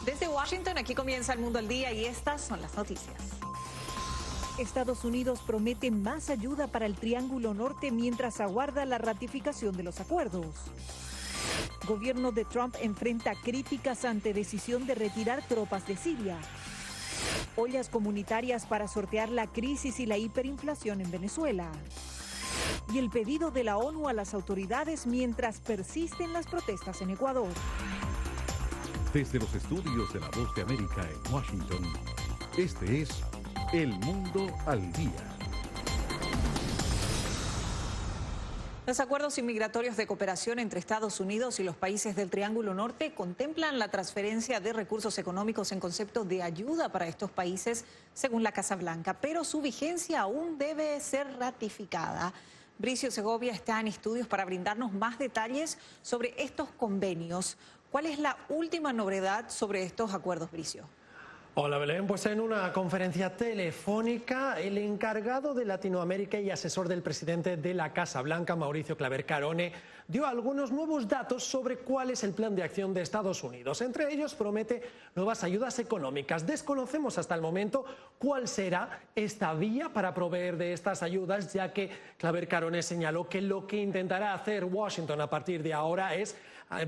Desde Washington, aquí comienza El Mundo al Día y estas son las noticias. Estados Unidos promete más ayuda para el Triángulo Norte mientras aguarda la ratificación de los acuerdos. Gobierno de Trump enfrenta críticas ante decisión de retirar tropas de Siria. Ollas comunitarias para sortear la crisis y la hiperinflación en Venezuela. Y el pedido de la ONU a las autoridades mientras persisten las protestas en Ecuador. Desde los estudios de La Voz de América en Washington, este es El Mundo al Día. Los acuerdos inmigratorios de cooperación entre Estados Unidos y los países del Triángulo Norte contemplan la transferencia de recursos económicos en concepto de ayuda para estos países, según la Casa Blanca, pero su vigencia aún debe ser ratificada. Bricio Segovia está en estudios para brindarnos más detalles sobre estos convenios. ¿Cuál es la última novedad sobre estos acuerdos, Bricio? Hola Belén, pues en una conferencia telefónica el encargado de Latinoamérica y asesor del presidente de la Casa Blanca, Mauricio Claver Carone, dio algunos nuevos datos sobre cuál es el plan de acción de Estados Unidos. Entre ellos promete nuevas ayudas económicas. Desconocemos hasta el momento cuál será esta vía para proveer de estas ayudas, ya que Claver Carone señaló que lo que intentará hacer Washington a partir de ahora es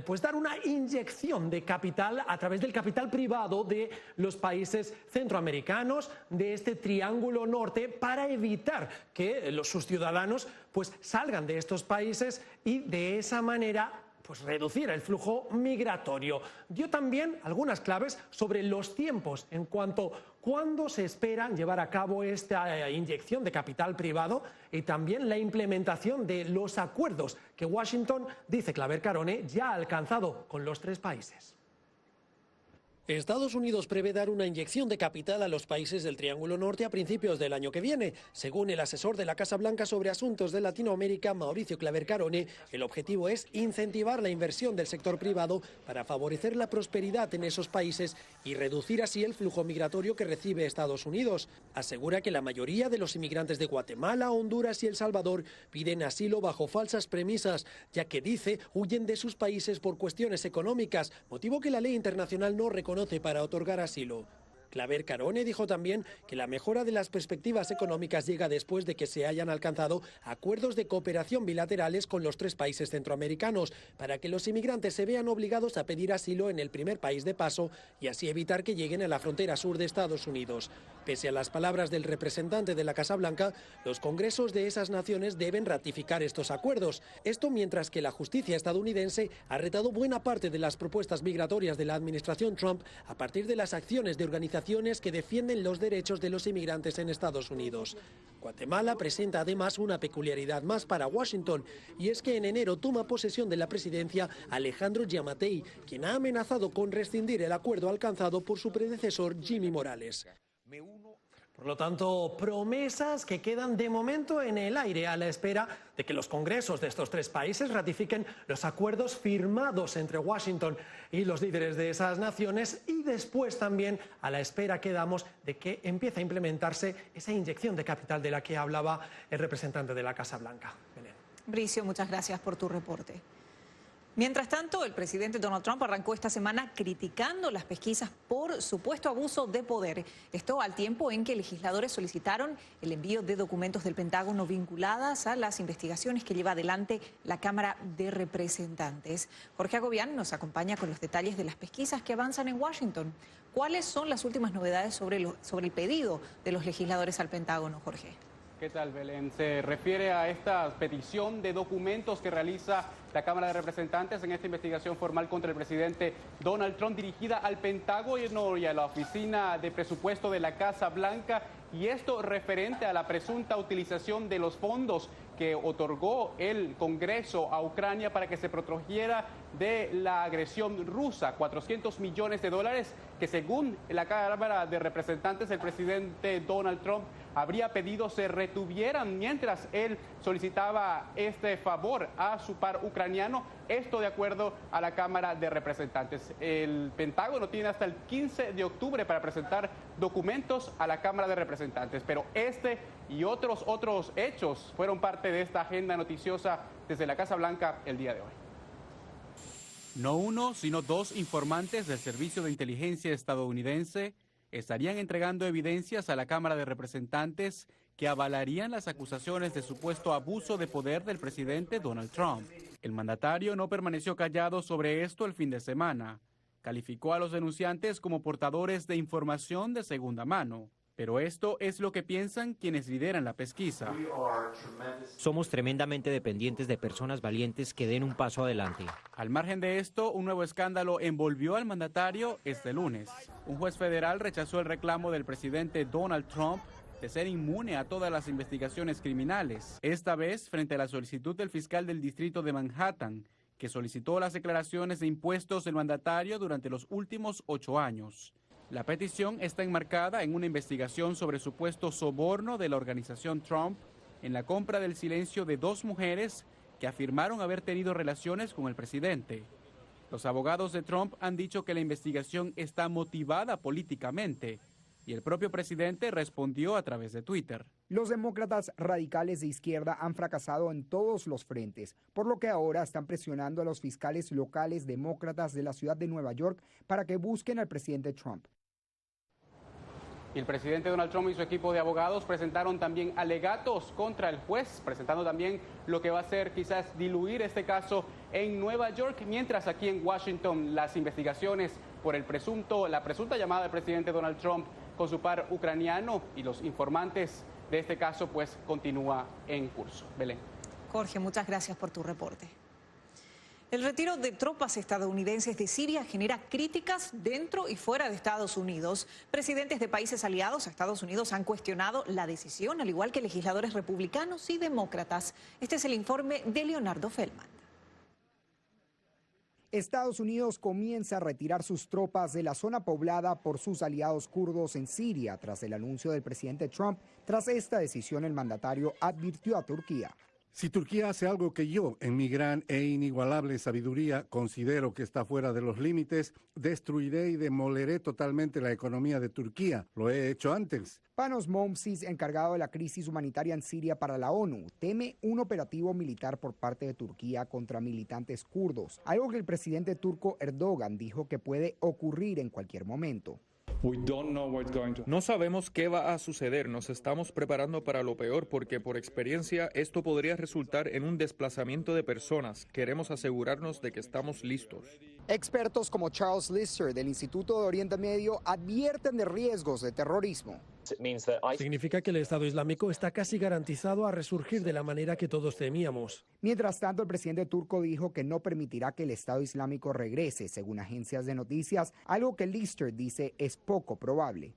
pues dar una inyección de capital a través del capital privado de los países centroamericanos, de este Triángulo Norte, para evitar que sus ciudadanos pues salgan de estos países y de esa manera pues reducir el flujo migratorio. Dio también algunas claves sobre los tiempos en cuanto a cuándo se espera llevar a cabo esta inyección de capital privado y también la implementación de los acuerdos que Washington, dice Claver Carone, ya ha alcanzado con los tres países. Estados Unidos prevé dar una inyección de capital a los países del Triángulo Norte a principios del año que viene. Según el asesor de la Casa Blanca sobre asuntos de Latinoamérica, Mauricio Claver Carone, el objetivo es incentivar la inversión del sector privado para favorecer la prosperidad en esos países y reducir así el flujo migratorio que recibe Estados Unidos. Asegura que la mayoría de los inmigrantes de Guatemala, Honduras y El Salvador piden asilo bajo falsas premisas, ya que, dice, huyen de sus países por cuestiones económicas, motivo que la ley internacional no reconoce para otorgar asilo. Claver Carone dijo también que la mejora de las perspectivas económicas llega después de que se hayan alcanzado acuerdos de cooperación bilaterales con los tres países centroamericanos para que los inmigrantes se vean obligados a pedir asilo en el primer país de paso y así evitar que lleguen a la frontera sur de Estados Unidos. Pese a las palabras del representante de la Casa Blanca, los congresos de esas naciones deben ratificar estos acuerdos. Esto mientras que la justicia estadounidense ha retado buena parte de las propuestas migratorias de la administración Trump a partir de las acciones de organizaciones que defienden los derechos de los inmigrantes en Estados Unidos. Guatemala presenta además una peculiaridad más para Washington, y es que en enero toma posesión de la presidencia Alejandro Giammattei, quien ha amenazado con rescindir el acuerdo alcanzado por su predecesor Jimmy Morales. Por lo tanto, promesas que quedan de momento en el aire a la espera de que los congresos de estos tres países ratifiquen los acuerdos firmados entre Washington y los líderes de esas naciones, y después también a la espera quedamos de que empiece a implementarse esa inyección de capital de la que hablaba el representante de la Casa Blanca. Belén. Bricio, muchas gracias por tu reporte. Mientras tanto, el presidente Donald Trump arrancó esta semana criticando las pesquisas por supuesto abuso de poder. Esto al tiempo en que legisladores solicitaron el envío de documentos del Pentágono vinculadas a las investigaciones que lleva adelante la Cámara de Representantes. Jorge Agobián nos acompaña con los detalles de las pesquisas que avanzan en Washington. ¿Cuáles son las últimas novedades sobre el pedido de los legisladores al Pentágono, Jorge? ¿Qué tal, Belén? Se refiere a esta petición de documentos que realiza la Cámara de Representantes en esta investigación formal contra el presidente Donald Trump, dirigida al Pentágono y a la Oficina de Presupuesto de la Casa Blanca, y esto referente a la presunta utilización de los fondos que otorgó el Congreso a Ucrania para que se protegiera de la agresión rusa, 400 millones de dólares que según la Cámara de Representantes el presidente Donald Trump habría pedido se retuvieran mientras él solicitaba este favor a su par ucraniano. Esto de acuerdo a la Cámara de Representantes. El Pentágono tiene hasta el 15 de octubre para presentar documentos a la Cámara de Representantes, pero este y otros hechos fueron parte de esta agenda noticiosa desde la Casa Blanca el día de hoy. No uno, sino dos informantes del Servicio de Inteligencia estadounidense estarían entregando evidencias a la Cámara de Representantes que avalarían las acusaciones de supuesto abuso de poder del presidente Donald Trump. El mandatario no permaneció callado sobre esto el fin de semana. Calificó a los denunciantes como portadores de información de segunda mano. Pero esto es lo que piensan quienes lideran la pesquisa. Somos tremendamente dependientes de personas valientes que den un paso adelante. Al margen de esto, un nuevo escándalo envolvió al mandatario este lunes. Un juez federal rechazó el reclamo del presidente Donald Trump de ser inmune a todas las investigaciones criminales, esta vez frente a la solicitud del fiscal del distrito de Manhattan, que solicitó las declaraciones de impuestos del mandatario durante los últimos 8 años. La petición está enmarcada en una investigación sobre supuesto soborno de la organización Trump en la compra del silencio de 2 mujeres que afirmaron haber tenido relaciones con el presidente. Los abogados de Trump han dicho que la investigación está motivada políticamente y el propio presidente respondió a través de Twitter. Los demócratas radicales de izquierda han fracasado en todos los frentes, por lo que ahora están presionando a los fiscales locales demócratas de la ciudad de Nueva York para que busquen al presidente Trump. Y el presidente Donald Trump y su equipo de abogados presentaron también alegatos contra el juez, presentando también lo que va a ser quizás diluir este caso en Nueva York, mientras aquí en Washington las investigaciones por la presunta llamada del presidente Donald Trump con su par ucraniano y los informantes de este caso pues continúa en curso. Belén. Jorge, muchas gracias por tu reporte. El retiro de tropas estadounidenses de Siria genera críticas dentro y fuera de Estados Unidos. Presidentes de países aliados a Estados Unidos han cuestionado la decisión, al igual que legisladores republicanos y demócratas. Este es el informe de Leonardo Feldman. Estados Unidos comienza a retirar sus tropas de la zona poblada por sus aliados kurdos en Siria tras el anuncio del presidente Trump. Tras esta decisión, el mandatario advirtió a Turquía. Si Turquía hace algo que yo, en mi gran e inigualable sabiduría, considero que está fuera de los límites, destruiré y demoleré totalmente la economía de Turquía. Lo he hecho antes. Panos Momsis, encargado de la crisis humanitaria en Siria para la ONU, teme un operativo militar por parte de Turquía contra militantes kurdos, algo que el presidente turco Erdogan dijo que puede ocurrir en cualquier momento. No sabemos qué va a suceder, nos estamos preparando para lo peor porque por experiencia esto podría resultar en un desplazamiento de personas. Queremos asegurarnos de que estamos listos. Expertos como Charles Lister del Instituto de Oriente Medio advierten de riesgos de terrorismo. Significa que el Estado Islámico está casi garantizado a resurgir de la manera que todos temíamos. Mientras tanto, el presidente turco dijo que no permitirá que el Estado Islámico regrese, según agencias de noticias, algo que Lister dice es poco probable.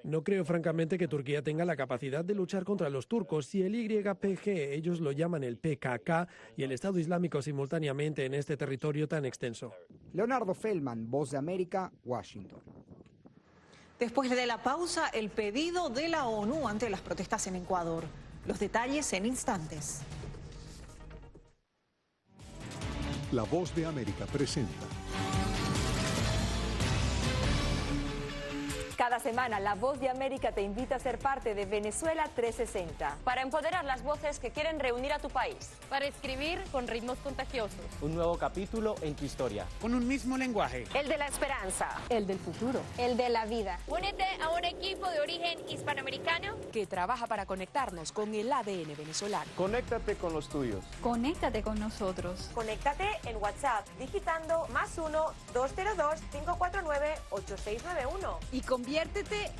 No creo francamente que Turquía tenga la capacidad de luchar contra los turcos si el YPG, ellos lo llaman el PKK, y el Estado Islámico simultáneamente en este territorio tan extenso. Leonardo Feldman, Voz de América, Washington. Después de la pausa, el pedido de la ONU ante las protestas en Ecuador. Los detalles en instantes. La Voz de América presenta. Cada semana, La Voz de América te invita a ser parte de Venezuela 360. Para empoderar las voces que quieren reunir a tu país. Para escribir con ritmos contagiosos. Un nuevo capítulo en tu historia. Con un mismo lenguaje. El de la esperanza. El del futuro. El de la vida. Únete a un equipo de origen hispanoamericano que trabaja para conectarnos con el ADN venezolano. Conéctate con los tuyos. Conéctate con nosotros. Conéctate en WhatsApp digitando +1 202 549 8691. Y conviértete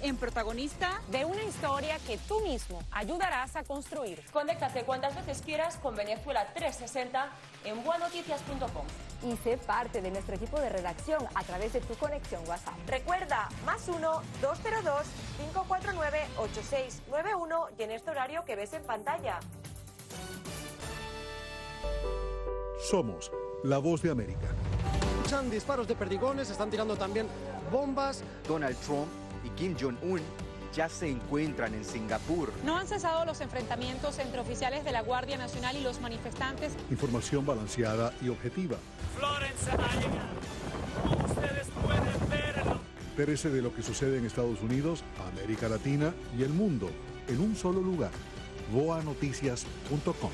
en protagonista de una historia que tú mismo ayudarás a construir. Conéctate cuantas veces quieras con Venezuela 360 en buenoticias.com. Y sé parte de nuestro equipo de redacción a través de tu conexión WhatsApp. Recuerda, +1 202 549 8691 y en este horario que ves en pantalla. Somos La Voz de América. Escuchan disparos de perdigones, están tirando también bombas. Donald Trump y Kim Jong-un ya se encuentran en Singapur. No han cesado los enfrentamientos entre oficiales de la Guardia Nacional y los manifestantes. Información balanceada y objetiva. Florence ha llegado. Ustedes pueden verlo. Entérese de lo que sucede en Estados Unidos, América Latina y el mundo en un solo lugar. voanoticias.com.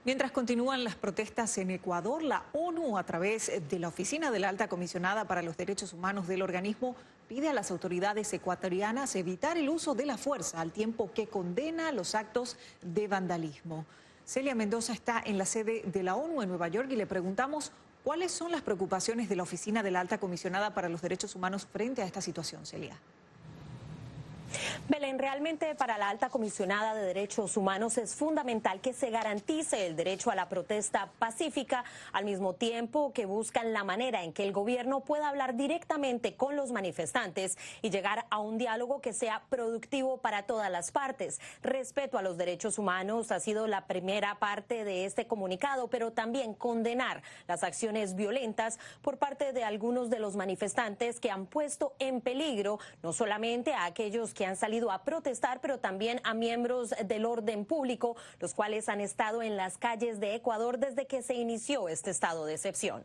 Mientras continúan las protestas en Ecuador, la ONU, a través de la Oficina de la Alta Comisionada para los Derechos Humanos del organismo, pide a las autoridades ecuatorianas evitar el uso de la fuerza, al tiempo que condena los actos de vandalismo. Celia Mendoza está en la sede de la ONU en Nueva York y le preguntamos cuáles son las preocupaciones de la Oficina de la Alta Comisionada para los Derechos Humanos frente a esta situación, Celia. Belén, realmente para la Alta Comisionada de Derechos Humanos es fundamental que se garantice el derecho a la protesta pacífica, al mismo tiempo que buscan la manera en que el gobierno pueda hablar directamente con los manifestantes y llegar a un diálogo que sea productivo para todas las partes. Respeto a los derechos humanos ha sido la primera parte de este comunicado, pero también condenar las acciones violentas por parte de algunos de los manifestantes que han puesto en peligro no solamente a aquellos que han salido a protestar, pero también a miembros del orden público, los cuales han estado en las calles de Ecuador desde que se inició este estado de excepción.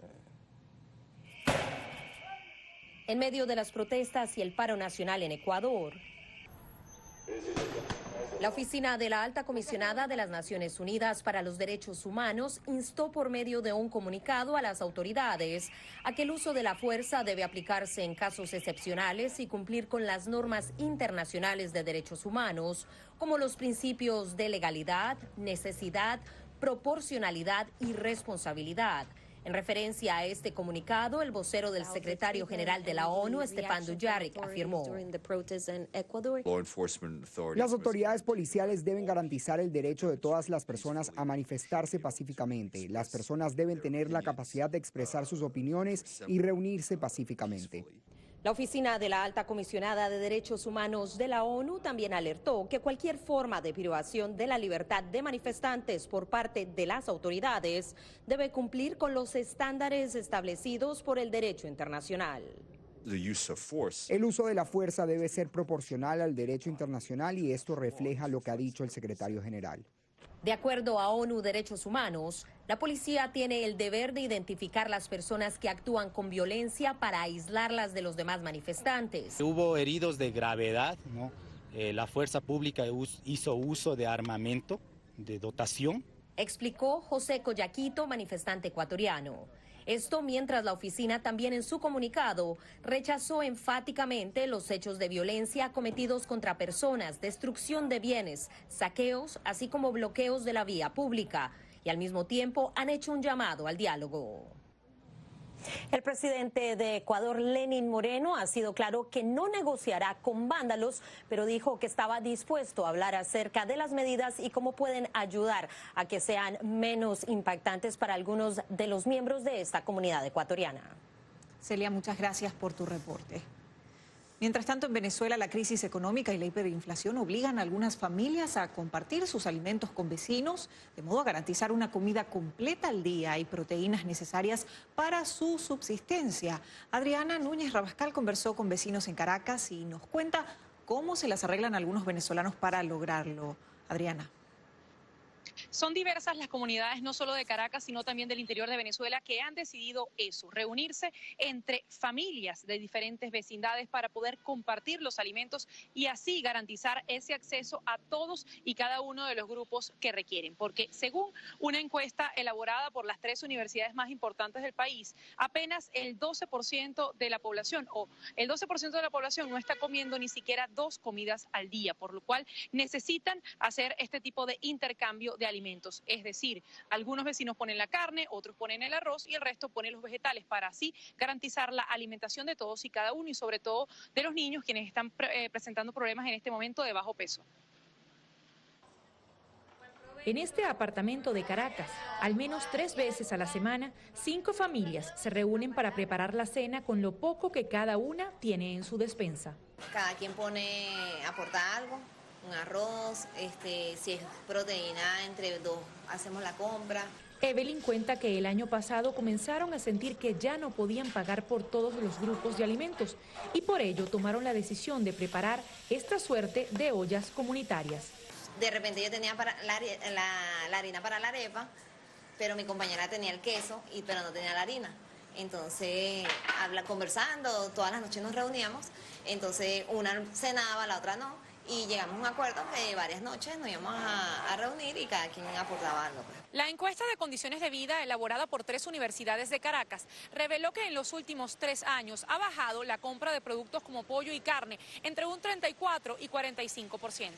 En medio de las protestas y el paro nacional en Ecuador, la Oficina de la Alta Comisionada de las Naciones Unidas para los Derechos Humanos instó por medio de un comunicado a las autoridades a que el uso de la fuerza debe aplicarse en casos excepcionales y cumplir con las normas internacionales de derechos humanos, como los principios de legalidad, necesidad, proporcionalidad y responsabilidad. En referencia a este comunicado, el vocero del secretario general de la ONU, Stefan Dujarric, afirmó: las autoridades policiales deben garantizar el derecho de todas las personas a manifestarse pacíficamente. Las personas deben tener la capacidad de expresar sus opiniones y reunirse pacíficamente. La Oficina de la Alta Comisionada de Derechos Humanos de la ONU también alertó que cualquier forma de privación de la libertad de manifestantes por parte de las autoridades debe cumplir con los estándares establecidos por el derecho internacional. El uso de la fuerza debe ser proporcional al derecho internacional y esto refleja lo que ha dicho el secretario general. De acuerdo a ONU Derechos Humanos, la policía tiene el deber de identificar las personas que actúan con violencia para aislarlas de los demás manifestantes. Hubo heridos de gravedad, ¿no? La fuerza pública hizo uso de armamento, de dotación. Explicó José Collaquito, manifestante ecuatoriano. Esto mientras la oficina también en su comunicado rechazó enfáticamente los hechos de violencia cometidos contra personas, destrucción de bienes, saqueos, así como bloqueos de la vía pública, y al mismo tiempo han hecho un llamado al diálogo. El presidente de Ecuador, Lenín Moreno, ha sido claro que no negociará con vándalos, pero dijo que estaba dispuesto a hablar acerca de las medidas y cómo pueden ayudar a que sean menos impactantes para algunos de los miembros de esta comunidad ecuatoriana. Celia, muchas gracias por tu reporte. Mientras tanto, en Venezuela, la crisis económica y la hiperinflación obligan a algunas familias a compartir sus alimentos con vecinos, de modo a garantizar una comida completa al día y proteínas necesarias para su subsistencia. Adriana Núñez Rabascal conversó con vecinos en Caracas y nos cuenta cómo se las arreglan algunos venezolanos para lograrlo. Adriana. Son diversas las comunidades, no solo de Caracas, sino también del interior de Venezuela, que han decidido eso, reunirse entre familias de diferentes vecindades para poder compartir los alimentos y así garantizar ese acceso a todos y cada uno de los grupos que requieren. Porque según una encuesta elaborada por las 3 universidades más importantes del país, apenas el 12% de la población no está comiendo ni siquiera 2 comidas al día, por lo cual necesitan hacer este tipo de intercambio de alimentos, es decir, algunos vecinos ponen la carne, otros ponen el arroz y el resto ponen los vegetales para así garantizar la alimentación de todos y cada uno y sobre todo de los niños quienes están presentando problemas en este momento de bajo peso. En este apartamento de Caracas, al menos 3 veces a la semana, 5 familias se reúnen para preparar la cena con lo poco que cada una tiene en su despensa. Cada quien aporta algo. Un arroz, si es proteína, entre 2 hacemos la compra. Evelyn cuenta que el año pasado comenzaron a sentir que ya no podían pagar por todos los grupos de alimentos y por ello tomaron la decisión de preparar esta suerte de ollas comunitarias. De repente yo tenía la harina para la arepa, pero mi compañera tenía el queso, pero no tenía la harina. Entonces, conversando, todas las noches nos reuníamos, entonces una cenaba, la otra no. Y llegamos a un acuerdo que varias noches nos íbamos a reunir y cada quien aportaba algo. La encuesta de condiciones de vida elaborada por 3 universidades de Caracas reveló que en los últimos 3 años ha bajado la compra de productos como pollo y carne entre un 34 y 45%.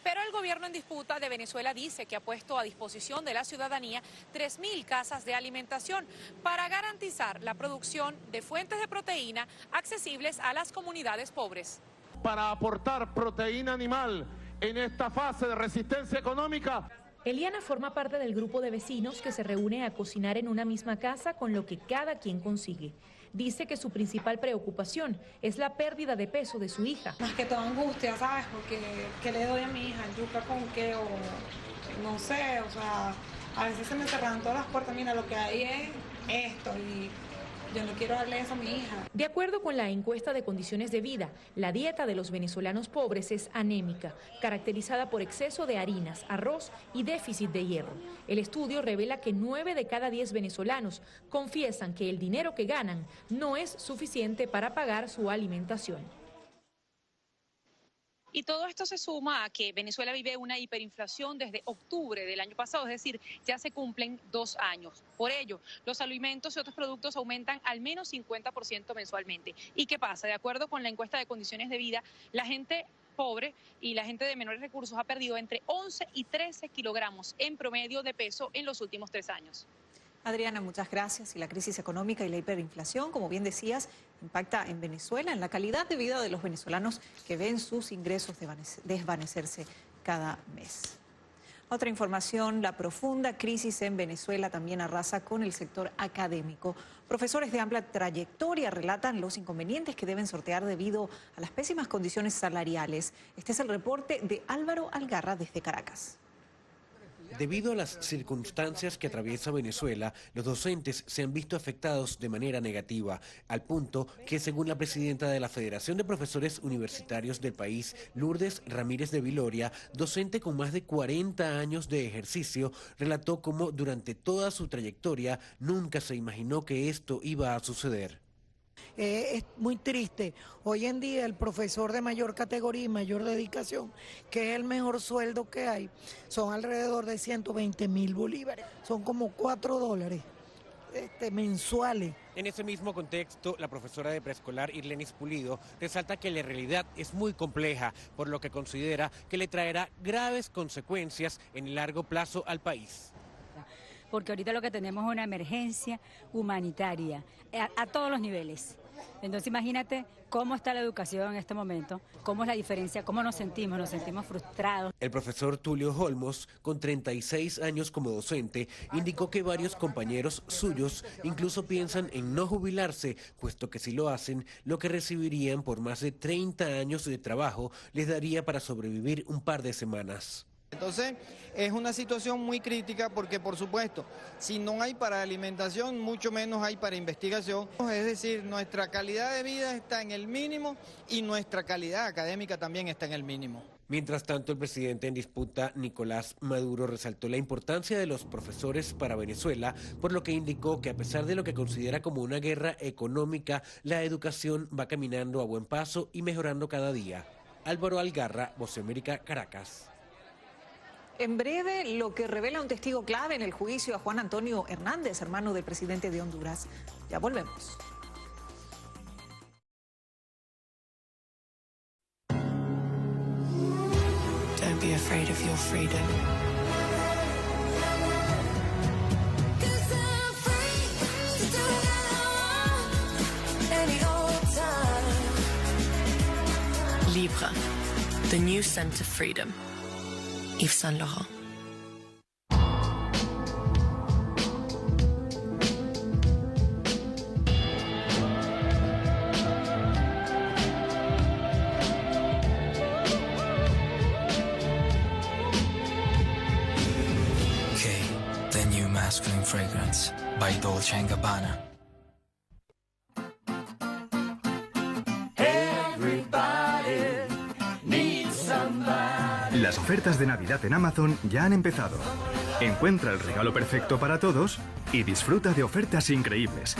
Pero el gobierno en disputa de Venezuela dice que ha puesto a disposición de la ciudadanía 3.000 casas de alimentación para garantizar la producción de fuentes de proteína accesibles a las comunidades pobres. Para aportar proteína animal en esta fase de resistencia económica. Eliana forma parte del grupo de vecinos que se reúne a cocinar en una misma casa con lo que cada quien consigue. Dice que su principal preocupación es la pérdida de peso de su hija. Más que todo angustia, ¿sabes? Porque ¿qué le doy a mi hija? ¿Yuca con qué? O no sé, o sea, a veces se me cerran todas las puertas. Mira, lo que hay es esto y yo no quiero darle eso a mi hija. De acuerdo con la encuesta de condiciones de vida, la dieta de los venezolanos pobres es anémica, caracterizada por exceso de harinas, arroz y déficit de hierro. El estudio revela que 9 de cada 10 venezolanos confiesan que el dinero que ganan no es suficiente para pagar su alimentación. Y todo esto se suma a que Venezuela vive una hiperinflación desde octubre del año pasado, es decir, ya se cumplen 2 años. Por ello, los alimentos y otros productos aumentan al menos 50% mensualmente. ¿Y qué pasa? De acuerdo con la encuesta de condiciones de vida, la gente pobre y la gente de menores recursos ha perdido entre 11 y 13 kilogramos en promedio de peso en los últimos 3 años. Adriana, muchas gracias. Y la crisis económica y la hiperinflación, como bien decías, impacta en Venezuela, en la calidad de vida de los venezolanos que ven sus ingresos desvanecerse cada mes. Otra información, la profunda crisis en Venezuela también arrasa con el sector académico. Profesores de amplia trayectoria relatan los inconvenientes que deben sortear debido a las pésimas condiciones salariales. Este es el reporte de Álvaro Algarra desde Caracas. Debido a las circunstancias que atraviesa Venezuela, los docentes se han visto afectados de manera negativa, al punto que, según la presidenta de la Federación de Profesores Universitarios del país, Lourdes Ramírez de Viloria, docente con más de 40 años de ejercicio, relató cómo durante toda su trayectoria nunca se imaginó que esto iba a suceder. Es muy triste. Hoy en día el profesor de mayor categoría y mayor dedicación, que es el mejor sueldo que hay, son alrededor de 120.000 bolívares. Son como $4 mensuales. En ese mismo contexto, la profesora de preescolar Irlenis Pulido resalta que la realidad es muy compleja, por lo que considera que le traerá graves consecuencias en el largo plazo al país. Porque ahorita lo que tenemos es una emergencia humanitaria a todos los niveles. Entonces imagínate cómo está la educación en este momento, cómo es la diferencia, cómo nos sentimos frustrados. El profesor Tulio Olmos, con 36 años como docente, indicó que varios compañeros suyos incluso piensan en no jubilarse, puesto que si lo hacen, lo que recibirían por más de 30 años de trabajo les daría para sobrevivir un par de semanas. Entonces es una situación muy crítica porque, por supuesto, si no hay para alimentación, mucho menos hay para investigación. Es decir, nuestra calidad de vida está en el mínimo y nuestra calidad académica también está en el mínimo. Mientras tanto, el presidente en disputa, Nicolás Maduro, resaltó la importancia de los profesores para Venezuela, por lo que indicó que a pesar de lo que considera como una guerra económica, la educación va caminando a buen paso y mejorando cada día. Álvaro Algarra, Voz de América, Caracas. En breve, lo que revela un testigo clave en el juicio a Juan Antonio Hernández, hermano del presidente de Honduras. Ya volvemos. Don't be afraid of your freedom. Libre, the new scent of freedom. Yves Saint Laurent. K, the new masculine fragrance by Dolce & Gabbana. Las ofertas de Navidad en Amazon ya han empezado. Encuentra el regalo perfecto para todos y disfruta de ofertas increíbles.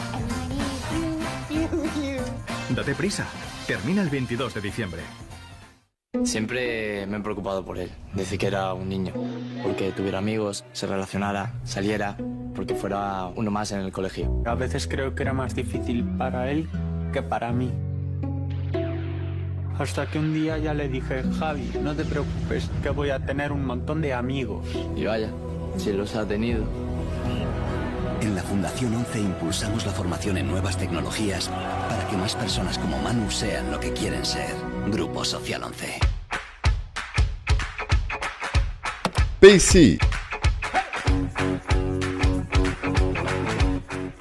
Date prisa. Termina el 22 de diciembre. Siempre me he preocupado por él, desde que era un niño, porque tuviera amigos, se relacionara, saliera, porque fuera uno más en el colegio. A veces creo que era más difícil para él que para mí. Hasta que un día ya le dije, Javi, no te preocupes, que voy a tener un montón de amigos. Y vaya, si los ha tenido. En la Fundación 11 impulsamos la formación en nuevas tecnologías para que más personas como Manu sean lo que quieren ser. Grupo Social 11. BC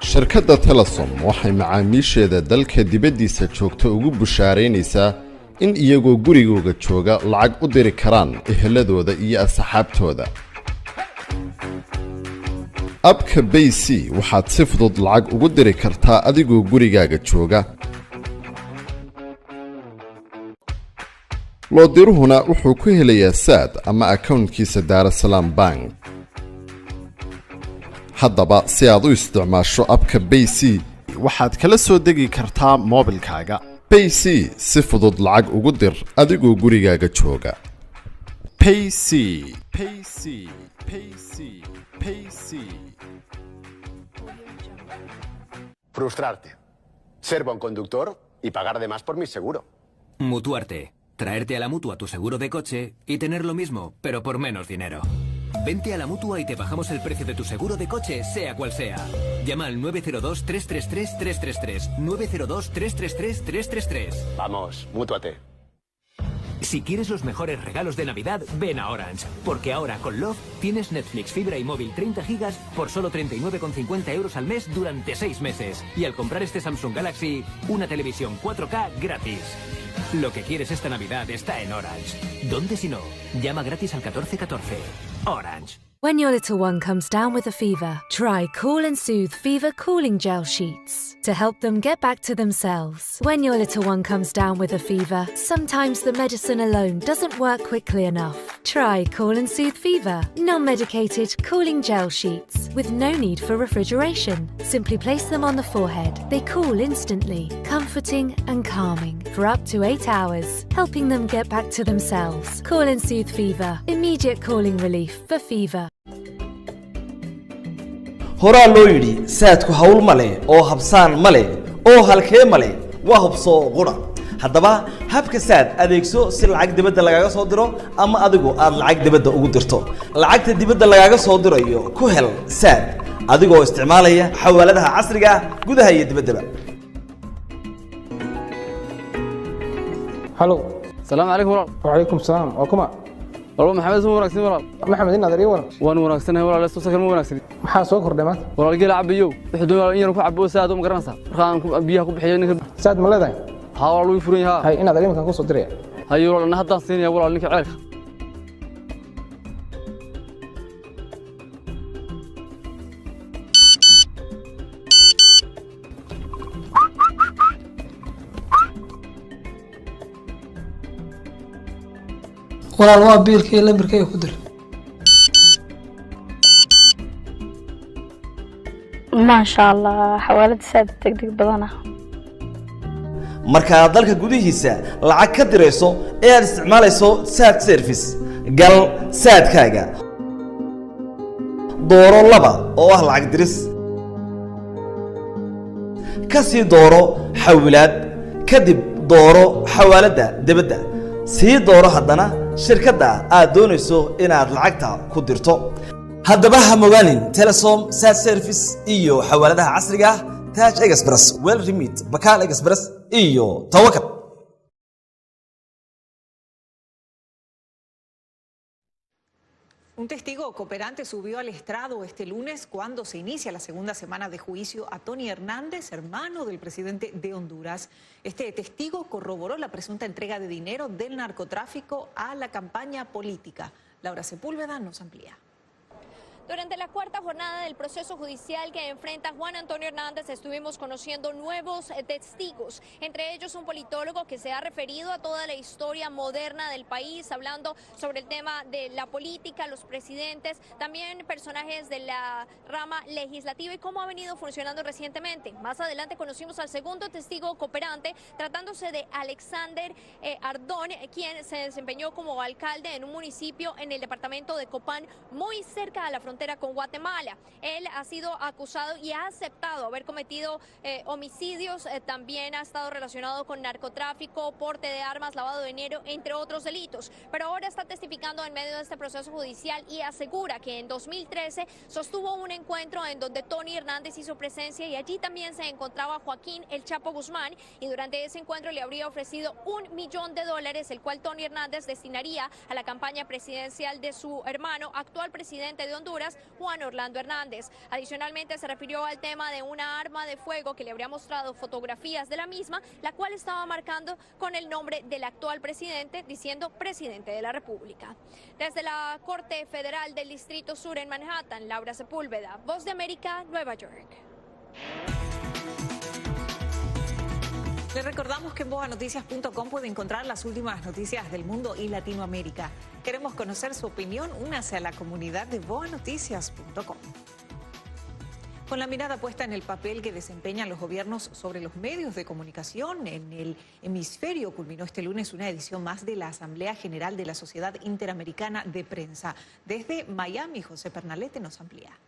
shirkadda Telesom waxay macaamiisheeda dalka dibaddiisa joogta ugu bushaaraynaysaa in iyagoo gurigooga jooga lacag u diri karaan eheladooda iyo asxaabtooda. abka BC waxaad si fudud lacag ugu diri kartaa adigoo gurigaaga jooga. loodiruhuna wuxuu ku helayaa saad ama accountkiisa Daarasalaam Bank. haddaba si aad u isticmaasho abka BC waxaad kala soo degi kartaa moobilkaaga. BC si fudud lacag ugu dir adigoo gurigaaga jooga. PayC. Frustrarte, ser buen conductor y pagar de más por mi seguro. Mutuarte. Traerte a la Mutua tu seguro de coche y tener lo mismo, pero por menos dinero. Vente a la Mutua y te bajamos el precio de tu seguro de coche, sea cual sea. Llama al 902-333-333. 902-333-333. Vamos, mútuate. Si quieres los mejores regalos de Navidad, ven a Orange. Porque ahora con Love tienes Netflix, fibra y móvil 30 gigas por solo 39,50 euros al mes durante 6 meses. Y al comprar este Samsung Galaxy, una televisión 4K gratis. Lo que quieres esta Navidad está en Orange. ¿Dónde si no? Llama gratis al 1414. Orange. When your little one comes down with a fever, try Cool and Soothe Fever Cooling Gel Sheets to help them get back to themselves. When your little one comes down with a fever, sometimes the medicine alone doesn't work quickly enough. Try Cool and Soothe Fever, non-medicated cooling gel sheets with no need for refrigeration. Simply place them on the forehead. They cool instantly, comforting and calming for up to 8 hours, helping them get back to themselves. Cool and Soothe Fever, immediate cooling relief for fever. horaa loo yidhi saadku hawl male oo habsaan male oo halkee male waa hubsoo qura. haddaba habka saad adeegso si lacag dibadda lagaaga soo diro ama adigu aad lacag dibadda ugu dirto. lacagta dibadda lagaaga soo dirayo ku hel saad adigoo isticmaalaya xawaaladaha casriga ah gudaha iyo dibaddaba. halo salaamu calaykum walaal. wacalaykum salaam waa kuma والله محمد اسمه وناكسين ولا محمد إن هذا ريوان وأنا وناكسين ولا لسه سكر مو وناكسين محا سوق خردمات ولا الجيل عبيو يحدون ولا إني عبو ساد ومقرنسا خان بيها بحيانك ساد ملا ذا ها والله يفرون ها هاي إن هذا ريوان كان قصة دريا هاي ولا أنا هذا صيني ولا لك عارف walaal waa biilkii lambarkay ku dir ما شاء الله حوالي ساعة degdeg badan ah marka aad dalka gudihiisa lacag ka direyso ee aad isticmaalayso saad service gal saadkaaga dooro laba oo ah lacag diris ka sii dooro xawilaad kadib dooro xawaalada dibadda sii dooro haddana shirkadda aad doonayso inaad lacagta ku dirto. haddaba ha mogaanin Telesom Sad Service iyo xawaaladaha casriga ah Taj Express, Well Remit, Bakal Express iyo Tawakal. Un testigo cooperante subió al estrado este lunes cuando se inicia la segunda semana de juicio a Tony Hernández, hermano del presidente de Honduras. Este testigo corroboró la presunta entrega de dinero del narcotráfico a la campaña política. Laura Sepúlveda nos amplía. Durante la cuarta jornada del proceso judicial que enfrenta Juan Antonio Hernández estuvimos conociendo nuevos testigos, entre ellos un politólogo que se ha referido a toda la historia moderna del país, hablando sobre el tema de la política, los presidentes, también personajes de la rama legislativa y cómo ha venido funcionando recientemente. Más adelante conocimos al segundo testigo cooperante, tratándose de Alexander Ardón, quien se desempeñó como alcalde en un municipio en el departamento de Copán, muy cerca a la frontera con Guatemala. Él ha sido acusado y ha aceptado haber cometido homicidios, también ha estado relacionado con narcotráfico, porte de armas, lavado de dinero, entre otros delitos. Pero ahora está testificando en medio de este proceso judicial y asegura que en 2013 sostuvo un encuentro en donde Tony Hernández hizo presencia y allí también se encontraba Joaquín El Chapo Guzmán, y durante ese encuentro le habría ofrecido $1 millón, el cual Tony Hernández destinaría a la campaña presidencial de su hermano, actual presidente de Honduras, Juan Orlando Hernández. Adicionalmente se refirió al tema de una arma de fuego que le habría mostrado fotografías de la misma, la cual estaba marcando con el nombre del actual presidente, diciendo presidente de la República. Desde la Corte Federal del Distrito Sur en Manhattan, Laura Sepúlveda, Voz de América, Nueva York. Les recordamos que en boanoticias.com puede encontrar las últimas noticias del mundo y Latinoamérica. Queremos conocer su opinión, únase a la comunidad de boanoticias.com. Con la mirada puesta en el papel que desempeñan los gobiernos sobre los medios de comunicación en el hemisferio, culminó este lunes una edición más de la Asamblea General de la Sociedad Interamericana de Prensa. Desde Miami, José Pernalete nos amplía.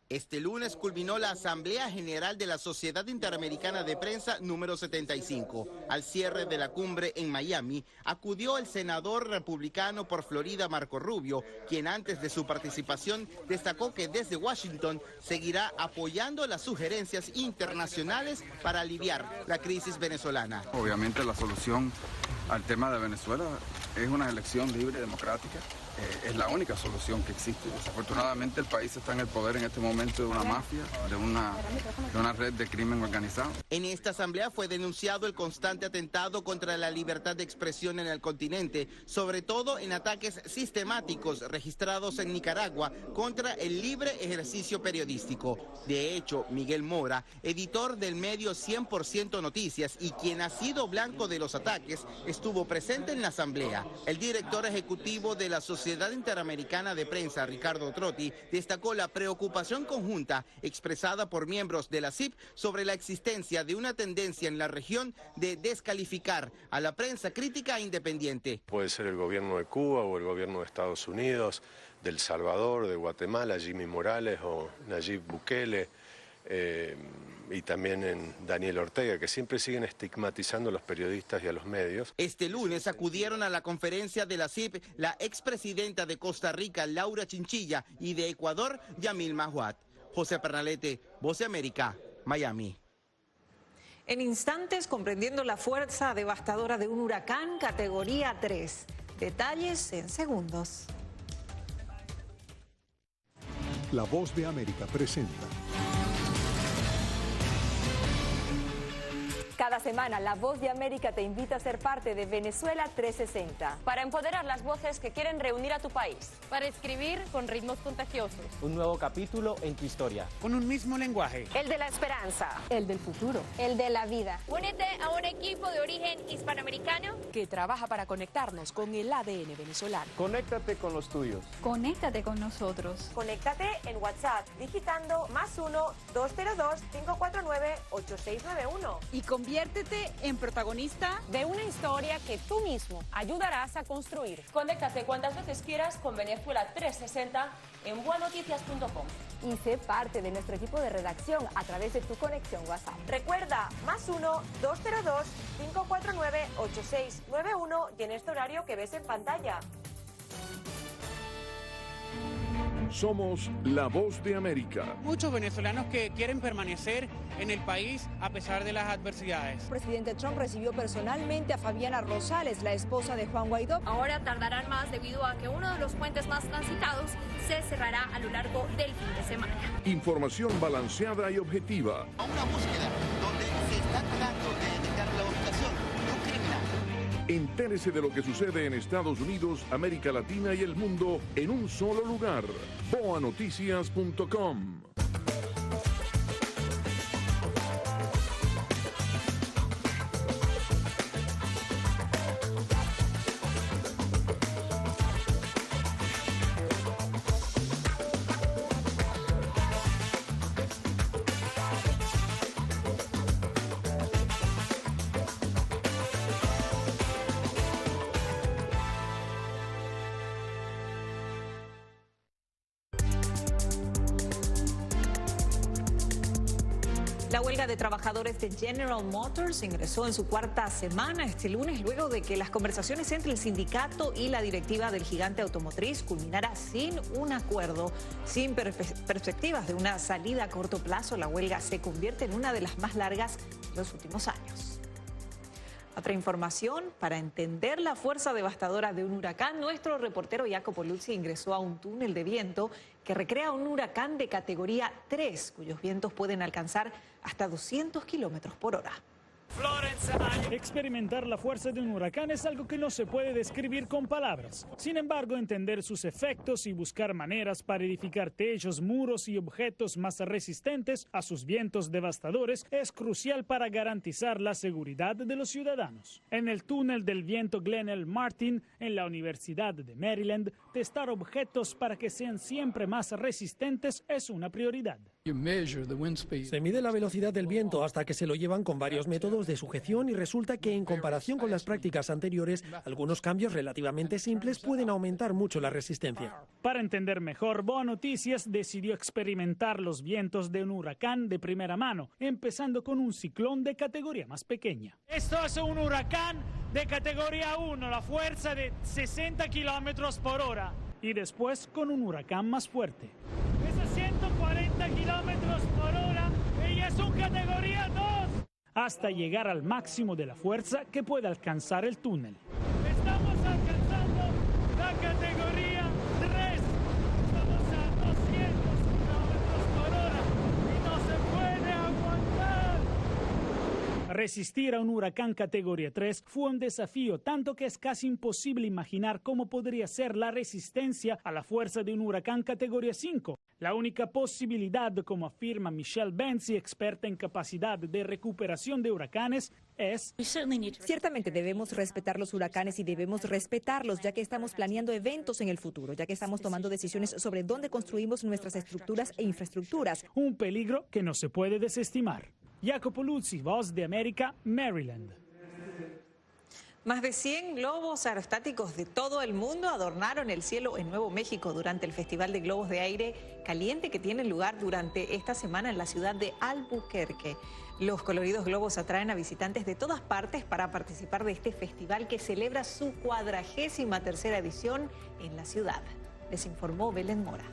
Este lunes culminó la Asamblea General de la Sociedad Interamericana de Prensa número 75. Al cierre de la cumbre en Miami, acudió el senador republicano por Florida, Marco Rubio, quien antes de su participación destacó que desde Washington seguirá apoyando las sugerencias internacionales para aliviar la crisis venezolana. Obviamente la solución al tema de Venezuela es una elección libre y democrática. Es la única solución que existe. Desafortunadamente el país está en el poder en este momento de una mafia, de una red de crimen organizado. En esta asamblea fue denunciado el constante atentado contra la libertad de expresión en el continente, sobre todo en ataques sistemáticos registrados en Nicaragua contra el libre ejercicio periodístico. De hecho, Miguel Mora, editor del medio 100% Noticias y quien ha sido blanco de los ataques, estuvo presente en la asamblea. El director ejecutivo de la Sociedad Interamericana de Prensa, Ricardo Trotti, destacó la preocupación conjunta expresada por miembros de la CIP sobre la existencia de una tendencia en la región de descalificar a la prensa crítica e independiente. Puede ser el gobierno de Cuba o el gobierno de Estados Unidos, de El Salvador, de Guatemala, Jimmy Morales o Nayib Bukele, y también en Daniel Ortega, que siempre siguen estigmatizando a los periodistas y a los medios. Este lunes acudieron a la conferencia de la CIP la expresidenta de Costa Rica, Laura Chinchilla, y de Ecuador, Yamil Mahuad. José Pernalete, Voz de América, Miami. En instantes, comprendiendo la fuerza devastadora de un huracán categoría 3. Detalles en segundos. La Voz de América presenta. Cada semana, La Voz de América te invita a ser parte de Venezuela 360. Para empoderar las voces que quieren reunir a tu país. Para escribir con ritmos contagiosos. Un nuevo capítulo en tu historia. Con un mismo lenguaje. El de la esperanza. El del futuro. El de la vida. Únete a un equipo de origen hispanoamericano que trabaja para conectarnos con el ADN venezolano. Conéctate con los tuyos. Conéctate con nosotros. Conéctate en WhatsApp digitando +1-202-549-8691. Y conviértete en protagonista de una historia que tú mismo ayudarás a construir. Conéctate cuantas veces quieras con Venezuela 360 en boanoticias.com. Y sé parte de nuestro equipo de redacción a través de tu conexión WhatsApp. Recuerda, +1-202-549-8691 y en este horario que ves en pantalla. Somos la Voz de América. Muchos venezolanos que quieren permanecer en el país a pesar de las adversidades. El presidente Trump recibió personalmente a Fabiana Rosales, la esposa de Juan Guaidó. Ahora tardarán más debido a que uno de los puentes más transitados se cerrará a lo largo del fin de semana. Información balanceada y objetiva. A una búsqueda donde se está tratando de detectar la ubicación de un criminal. Entérese de lo que sucede en Estados Unidos, América Latina y el mundo en un solo lugar. boanoticias.com. La huelga de trabajadores de General Motors ingresó en su cuarta semana este lunes luego de que las conversaciones entre el sindicato y la directiva del gigante automotriz culminara sin un acuerdo. Sin perspectivas de una salida a corto plazo, la huelga se convierte en una de las más largas de los últimos años. Otra información, para entender la fuerza devastadora de un huracán, nuestro reportero Jacopo Luzzi ingresó a un túnel de viento que recrea un huracán de categoría 3, cuyos vientos pueden alcanzar hasta 200 kilómetros por hora. Experimentar la fuerza de un huracán es algo que no se puede describir con palabras. Sin embargo, entender sus efectos y buscar maneras para edificar techos, muros y objetos más resistentes a sus vientos devastadores es crucial para garantizar la seguridad de los ciudadanos. En el túnel del viento Glen L. Martin, en la Universidad de Maryland, testar objetos para que sean siempre más resistentes es una prioridad. Se mide la velocidad del viento hasta que se lo llevan con varios métodos de sujeción y resulta que en comparación con las prácticas anteriores, algunos cambios relativamente simples pueden aumentar mucho la resistencia. Para entender mejor, Boa Noticias decidió experimentar los vientos de un huracán de primera mano, empezando con un ciclón de categoría más pequeña. Esto es un huracán de categoría 1, la fuerza de 60 kilómetros por hora. Y después con un huracán más fuerte. Es a 140 kilómetros por hora y es un categoría 2. Hasta llegar al máximo de la fuerza que puede alcanzar el túnel. Estamos alcanzando la categoría 3. Estamos a 200 kilómetros por hora y no se puede aguantar. Resistir a un huracán categoría 3 fue un desafío, tanto que es casi imposible imaginar cómo podría ser la resistencia a la fuerza de un huracán categoría 5. La única posibilidad, como afirma Michelle Benzi, experta en capacidad de recuperación de huracanes, es... Ciertamente debemos respetar los huracanes y debemos respetarlos, ya que estamos planeando eventos en el futuro, ya que estamos tomando decisiones sobre dónde construimos nuestras estructuras e infraestructuras. Un peligro que no se puede desestimar. Jacopo Luzzi, Voz de América, Maryland. Más de 100 globos aerostáticos de todo el mundo adornaron el cielo en Nuevo México durante el Festival de Globos de Aire Caliente que tiene lugar durante esta semana en la ciudad de Albuquerque. Los coloridos globos atraen a visitantes de todas partes para participar de este festival que celebra su 43ª edición en la ciudad. Les informó Belén Mora.